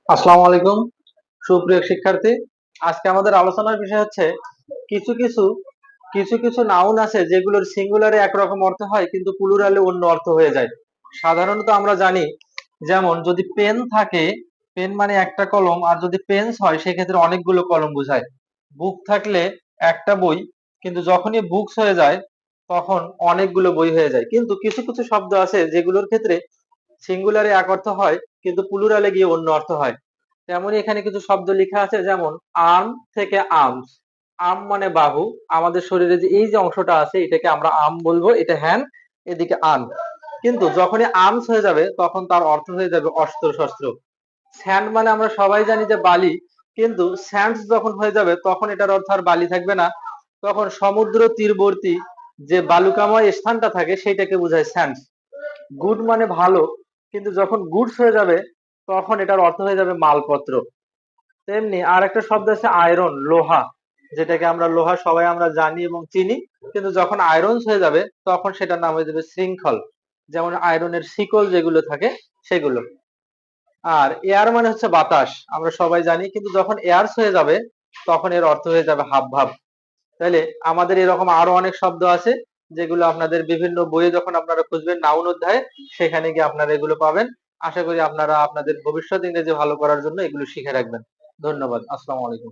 আসসালামু আলাইকুম সুপ্রিয় শিক্ষার্থী। আজকে আমাদের আলোচনার বিষয় হচ্ছে কিছু কিছু কিছু কিছু নাউন আছে যেগুলোর সিঙ্গুলারে একরকম অর্থ হয় কিন্তু প্লুরালে অন্য অর্থ হয়ে যায়। সাধারণত আমরা জানি, যেমন যদি পেন থাকে, পেন মানে একটা কলম, আর যদি পেন্স হয় সেক্ষেত্রে অনেকগুলো কলম বোঝায়। বুক থাকলে একটা বই, কিন্তু যখনই বুকস হয়ে যায় তখন অনেকগুলো বই হয়ে যায়। কিন্তু কিছু কিছু শব্দ আছে যেগুলোর ক্ষেত্রে সিঙ্গুলারে এক অর্থ হয় কিন্তু প্লুরালে গিয়ে অন্য অর্থ হয়। তেমনই এখানে কিছু শব্দ লেখা আছে, যেমন আর্ম থেকে আর্মস। আর্ম মানে বাহু, আমাদের শরীরে যে এই যে অংশটা আছে এটাকে আমরা আর্ম বলবো, এটা হ্যান্ড, এদিকে আর্ম। কিন্তু যখনই আর্মস হয়ে যাবে তখন তার অর্থ হয়ে যাবে অস্ত্র শস্ত্র। স্যান্ড মানে আমরা সবাই জানি যে বালি, কিন্তু স্যান্ডস যখন হয়ে যাবে তখন এটার অর্থ আর বালি থাকবে না, তখন সমুদ্র তীরবর্তী যে বালুকাময় স্থানটা থাকে সেটাকে বোঝায় স্যান্ডস। গুড মানে ভালো, কিন্তু যখন গুডস হয়ে যাবে তখন এটার অর্থ হয়ে যাবে মালপত্র। তেমনি আর একটা শব্দ আছে আয়রন, লোহা, যেটাকে আমরা লোহা সবাই আমরা জানি এবং চিনি, কিন্তু যখন আয়রন হয়ে যাবে তখন সেটার নাম হয়ে যাবে শৃঙ্খল। যেমন আয়রনের শিকল যেগুলো থাকে সেগুলো। আর এয়ার মানে হচ্ছে বাতাস, আমরা সবাই জানি, কিন্তু যখন এয়ারস হয়ে যাবে তখন এর অর্থ হয়ে যাবে হাব ভাব। তাহলে আমাদের এরকম আরো অনেক শব্দ আছে যেগুলো আপনাদের বিভিন্ন বইয়ে যখন আপনারা খুঁজবেন নাউন অধ্যায়ে, সেখানে গিয়ে আপনারা এগুলো পাবেন। আশা করি আপনারা আপনাদের ভবিষ্যৎ ইংরেজি ভালো করার জন্য এগুলো শিখে রাখবেন। ধন্যবাদ। আসসালামু আলাইকুম।